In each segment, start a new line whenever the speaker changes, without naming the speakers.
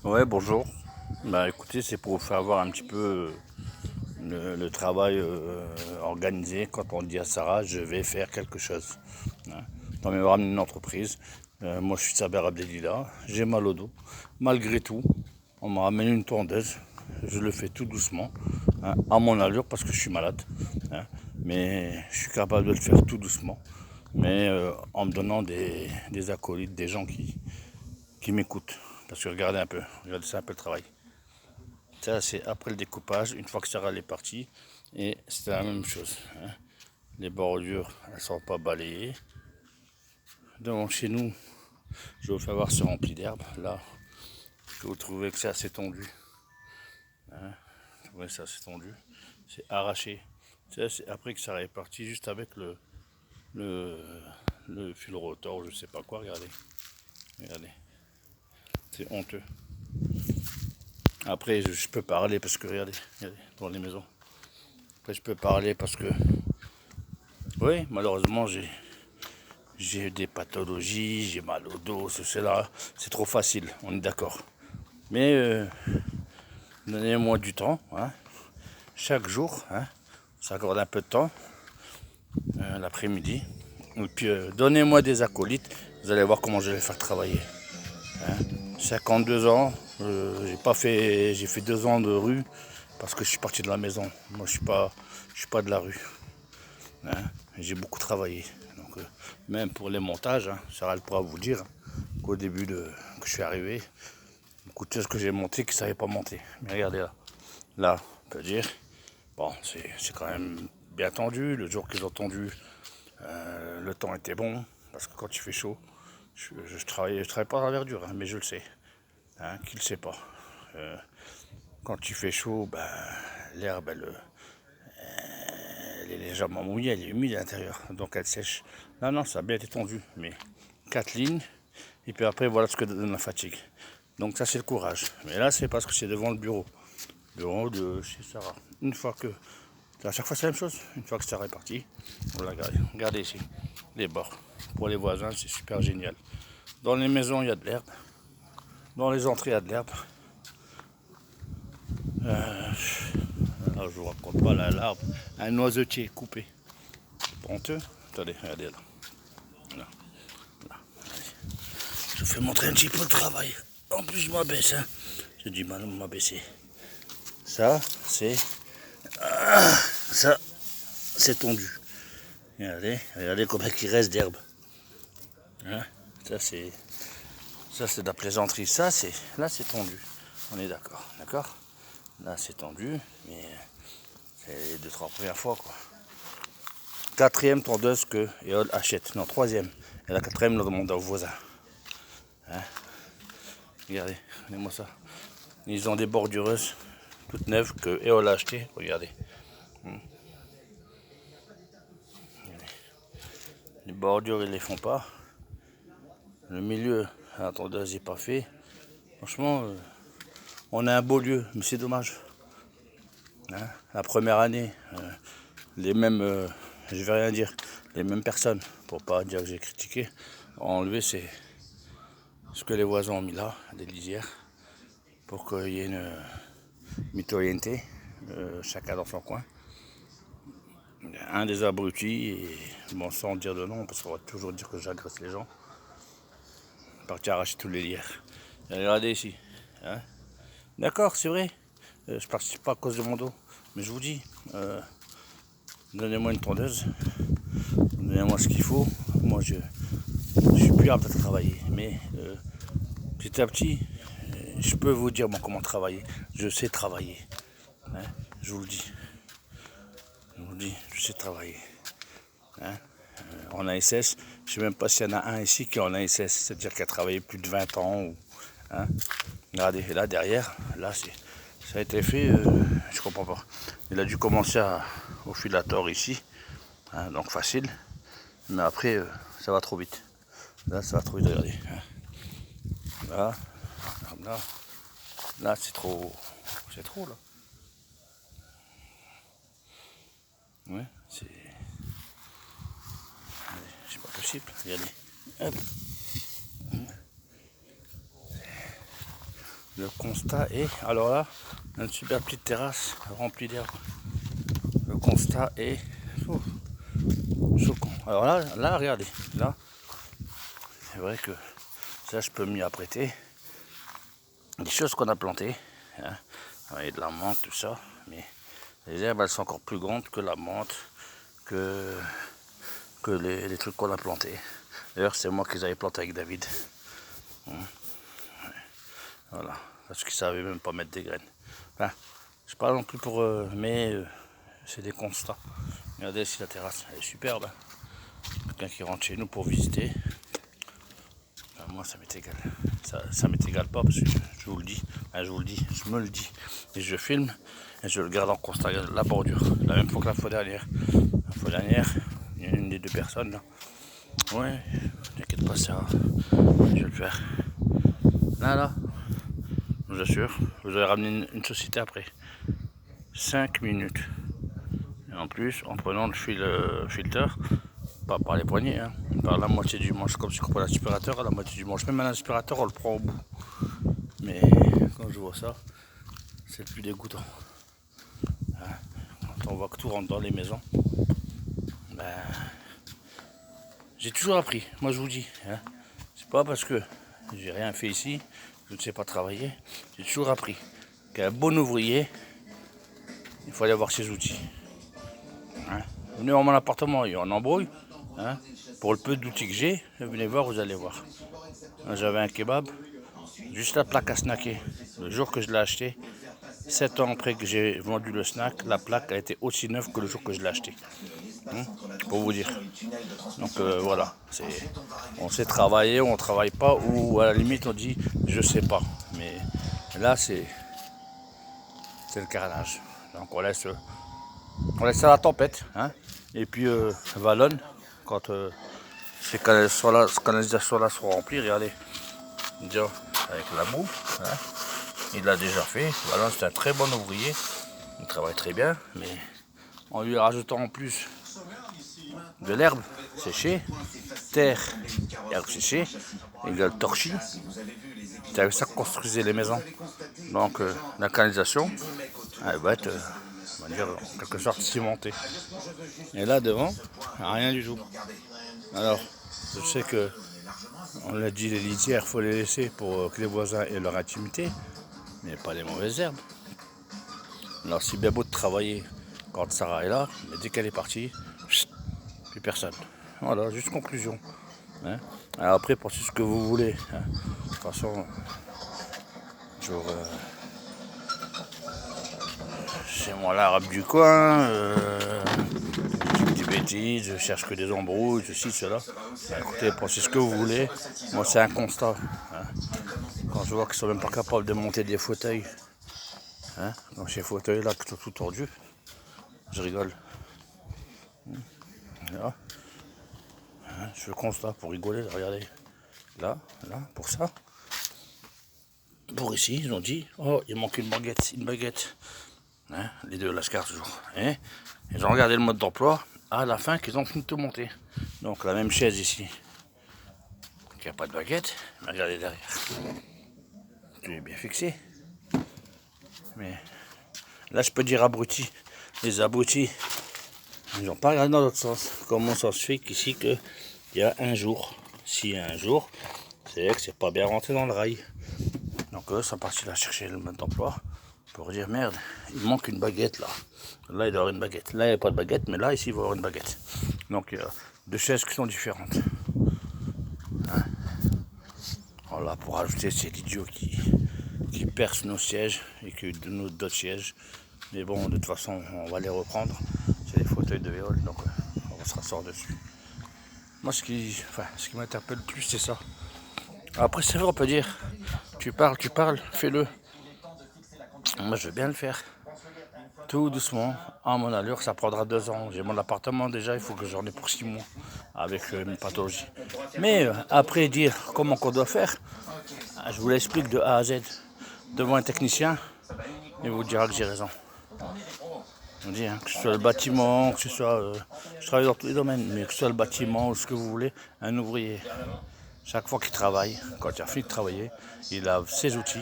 Ouais, bonjour. Bah écoutez, c'est pour vous faire voir un petit peu le travail organisé. Quand on dit à Sarah, je vais faire quelque chose. Hein. On m'a ramené une entreprise. Moi, je suis Saber Abdelila. J'ai mal au dos. Malgré tout, on m'a ramené une tondeuse. Je le fais tout doucement, hein, à mon allure, parce que je suis malade. Hein. Mais je suis capable de le faire tout doucement. Mais en me donnant des acolytes, des gens qui m'écoutent. Parce que regardez ça un peu le travail. Ça, c'est après le découpage, une fois que Sarah est partie. Et c'est la même chose. Hein. Les bordures, elles ne sont pas balayées. Donc chez nous, je vais vous faire voir, c'est rempli d'herbe. Là, je vous trouvez que c'est assez tendu. Hein. Vous trouvez que c'est assez tendu. C'est arraché. Ça, c'est après que Sarah est partie, juste avec le, le fil rotor, je sais pas quoi, regardez. Regardez. C'est honteux. Après, je peux parler parce que, regardez, dans les maisons. Après, je peux parler parce que, oui, malheureusement, j'ai des pathologies, j'ai mal au dos, cela, c'est trop facile, on est d'accord. Mais donnez-moi du temps, hein, chaque jour, hein, on s'accorde un peu de temps, l'après-midi. Et puis donnez-moi des acolytes, vous allez voir comment je vais les faire travailler. Hein. 52 ans, j'ai fait 2 ans de rue parce que je suis parti de la maison. Moi je suis pas de la rue. Hein. J'ai beaucoup travaillé. Donc, même pour les montages, hein, Sarah pourra vous dire qu'au début que je suis arrivé, beaucoup de choses que j'ai montées qui ne savaient pas monter. Mais regardez là. Là, on peut dire, bon, c'est quand même bien tendu. Le jour qu'ils ont tendu, le temps était bon. Parce que quand il fait chaud, je travaille pas dans la verdure, hein, mais je le sais. Hein, qui ne le sait pas. Quand il fait chaud, ben, l'herbe, elle est légèrement mouillée, elle est humide à l'intérieur, donc elle sèche. Non, non, ça a bien été tendu, mais 4 lignes, et puis après, voilà ce que donne la fatigue. Donc ça, c'est le courage. Mais là, c'est parce que c'est devant le bureau de chez Sarah. Une fois que, à chaque fois, c'est la même chose. Une fois que Sarah est partie, voilà, regardez ici, les bords. Pour les voisins, c'est super génial. Dans les maisons, il y a de l'herbe. Dans les entrées, il y a de l'herbe. Alors, je vous raconte pas là, l'arbre, un noisetier coupé. C'est honteux. Attendez, regardez là. Là, là. Je vous fais montrer un petit peu le travail. En plus, je m'abaisse. Hein. J'ai du mal à m'abaisser. Ça, c'est. Ça, c'est tendu. Regardez combien il reste d'herbe. Hein. Ça, c'est. Ça, c'est de la plaisanterie. Là, c'est tendu. On est d'accord. D'accord. Là, c'est tendu, mais c'est les 2-3 premières fois, quoi. Quatrième tondeuse que Eol achète. Non, troisième. Et la quatrième, le demande aux voisins. Hein. Regardez-moi ça. Ils ont des bordureuses toutes neuves que Eol a achetées. Regardez. Les bordures, ils les font pas. Le milieu, la tondeuse n'est pas fait. Franchement, on a un beau lieu, mais c'est dommage. Hein. La première année, les mêmes, je vais rien dire, les mêmes personnes, pour pas dire que j'ai critiqué, ont enlevé ce que les voisins ont mis là, des lisières, pour qu'il y ait une mitoyenneté, chacun dans son coin. Un des abrutis, et bon, sans dire de nom, parce qu'on va toujours dire que j'agresse les gens, parti arracher tous les lierres. Et regardez ici. Hein. D'accord, c'est vrai, je participe pas à cause de mon dos, mais je vous dis, donnez-moi une tondeuse, donnez-moi ce qu'il faut. Moi, je suis plus apte à travailler, mais petit à petit, je peux vous dire bon, comment travailler. Je sais travailler. Hein, je vous le dis. Je sais travailler. Hein. En ASS, je ne sais même pas s'il y en a un ici qui est en ASS, c'est-à-dire qui a travaillé plus de 20 ans. Hein. Regardez, là derrière, là ça a été fait, je comprends pas. Il a dû commencer au filator ici, hein, donc facile, mais après ça va trop vite. Là ça va trop vite, regardez. Hein. Là c'est trop là. Ouais, c'est pas possible, regardez. Hop. Le constat est, alors là, une super petite terrasse remplie d'herbe. Le constat est choquant. Alors là, regardez, là, c'est vrai que ça, je peux m'y apprêter. Des choses qu'on a plantées, hein, et de la menthe, tout ça, mais les herbes, elles sont encore plus grandes que la menthe, que les trucs qu'on a plantés. D'ailleurs, c'est moi qui les avais plantés avec David. Voilà, parce qu'ils ne savaient même pas mettre des graines. Enfin, je ne parle non plus pour eux, mais c'est des constats. Regardez ici la terrasse, elle est superbe. Quelqu'un qui rentre chez nous pour visiter. Enfin, moi, ça m'est égal. Ça m'est égal pas parce que je vous le dis, je me le dis. Et je filme et je le garde en constat. La bordure, la même fois que la fois dernière. La fois dernière, il y a une des deux personnes là. Ouais, t'inquiète pas, ça, je vais le faire. Là, je vous assure, vous allez ramener une société après 5 minutes. Et en plus, en prenant le filter, pas par les poignets, hein, par la moitié du manche, comme si on prend l'aspirateur à la moitié du manche. Même un aspirateur, on le prend au bout. Mais quand je vois ça, c'est le plus dégoûtant. Hein, quand on voit que tout rentre dans les maisons, ben, j'ai toujours appris, moi je vous dis. Hein, c'est pas parce que j'ai rien fait ici, je ne sais pas travailler, j'ai toujours appris qu'un bon ouvrier, il faut aller avoir ses outils. Hein. Venez dans mon appartement, il y a un embrouille. Hein. Pour le peu d'outils que j'ai, venez voir, vous allez voir. J'avais un kebab, juste la plaque à snacker. Le jour que je l'ai acheté, 7 ans après que j'ai vendu le snack, la plaque a été aussi neuve que le jour que je l'ai acheté. Pour vous dire. Donc voilà, on sait travailler, on ne travaille pas, ou à la limite on dit je sais pas. Mais là c'est le carnage. Donc on laisse à la tempête. Hein. Et puis Valonne, quand ces canalisations-là seront remplies, regardez, déjà avec la boue, hein, il l'a déjà fait. Valonne c'est un très bon ouvrier, il travaille très bien, mais en lui rajoutant en plus de l'herbe séchée, terre, herbe séchée, égale torchis. C'est avec ça qu'on construisait les maisons. Donc la canalisation, elle va être, on va dire, en quelque sorte cimentée. Et là devant, rien du tout. Alors, je sais que, on l'a dit, les litières, il faut les laisser pour que les voisins aient leur intimité, mais pas les mauvaises herbes. Alors c'est bien beau de travailler quand Sarah est là, mais dès qu'elle est partie, plus personne. Voilà, juste conclusion. Hein. Alors après, pensez ce que vous voulez. Hein. De toute façon, c'est moi l'arabe du coin, je dis des bêtises, je cherche que des embrouilles, ceci, cela. Ben, écoutez, pensez ce que vous voulez. Moi, c'est un constat. Hein. Quand je vois qu'ils sont même pas capables de monter des fauteuils, hein, dans ces fauteuils-là qui sont tout tordus, je rigole. Là. Hein, je constate pour rigoler, regardez. Là, pour ça. Pour ici, ils ont dit, oh, il manque une baguette. Hein, les deux, Lascar toujours. Hein, ils ont regardé le mode d'emploi, à la fin qu'ils ont fini de tout monter. Donc la même chaise ici, qui n'a pas de baguette, mais regardez derrière. Tu es bien fixé. Mais là, je peux dire abrutis. Les abrutis, ils n'ont pas regardé dans l'autre sens. Comment ça se fait qu'ici, qu'il y a un jour, s'il y a un jour, c'est que c'est pas bien rentré dans le rail. Donc eux sont partis là chercher le mode d'emploi pour dire merde, il manque une baguette là. Là il doit y avoir une baguette. Là il n'y a pas de baguette, mais là ici il va y avoir une baguette. Donc il y a deux chaises qui sont différentes. Hein, voilà, pour ajouter c'est l'idiot qui perce nos sièges et qui donne d'autres sièges. Mais bon, de toute façon on va les reprendre. C'est des fauteuils de Véole, donc on se rassort dessus. Moi ce qui m'interpelle le plus c'est ça. Après c'est vrai on peut dire tu parles, fais-le. Moi je veux bien le faire. Tout doucement, à mon allure, ça prendra 2 ans. J'ai mon appartement déjà, il faut que j'en ai pour 6 mois avec mes pathologies. Mais après dire comment qu'on doit faire, je vous l'explique de A à Z devant un technicien, il vous dira que j'ai raison. On dit, hein, que ce soit le bâtiment, que ce soit... je travaille dans tous les domaines, mais que ce soit le bâtiment ou ce que vous voulez, un ouvrier, Chaque fois qu'il travaille, quand il a fini de travailler, il lave ses outils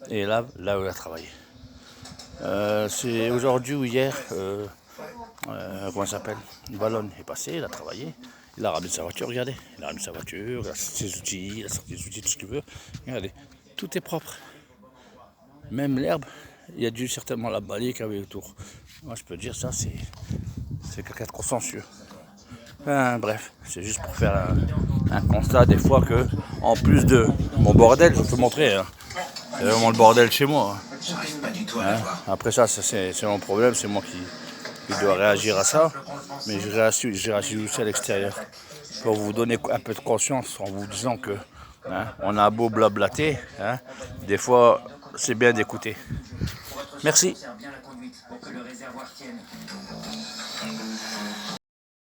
et il lave là où il a travaillé. C'est aujourd'hui ou hier, comment ça s'appelle, Ballon est passé, il a travaillé, il a ramené sa voiture, regardez, il a ramené sa voiture, il a ses outils, il a sorti des outils, tout ce qu'il veut, regardez, tout est propre. Même l'herbe, il y a dû certainement la balayer qu'il y avait autour. Moi je peux dire ça, c'est quelqu'un de consciencieux. Bref, c'est juste pour faire un constat des fois que, en plus de mon bordel, je peux montrer, hein, c'est vraiment le bordel chez moi. Hein. Après ça, c'est mon problème, c'est moi qui dois réagir à ça, mais je réagis aussi à l'extérieur. Pour vous donner un peu de conscience en vous disant que on a beau blablater, des fois c'est bien d'écouter. Merci.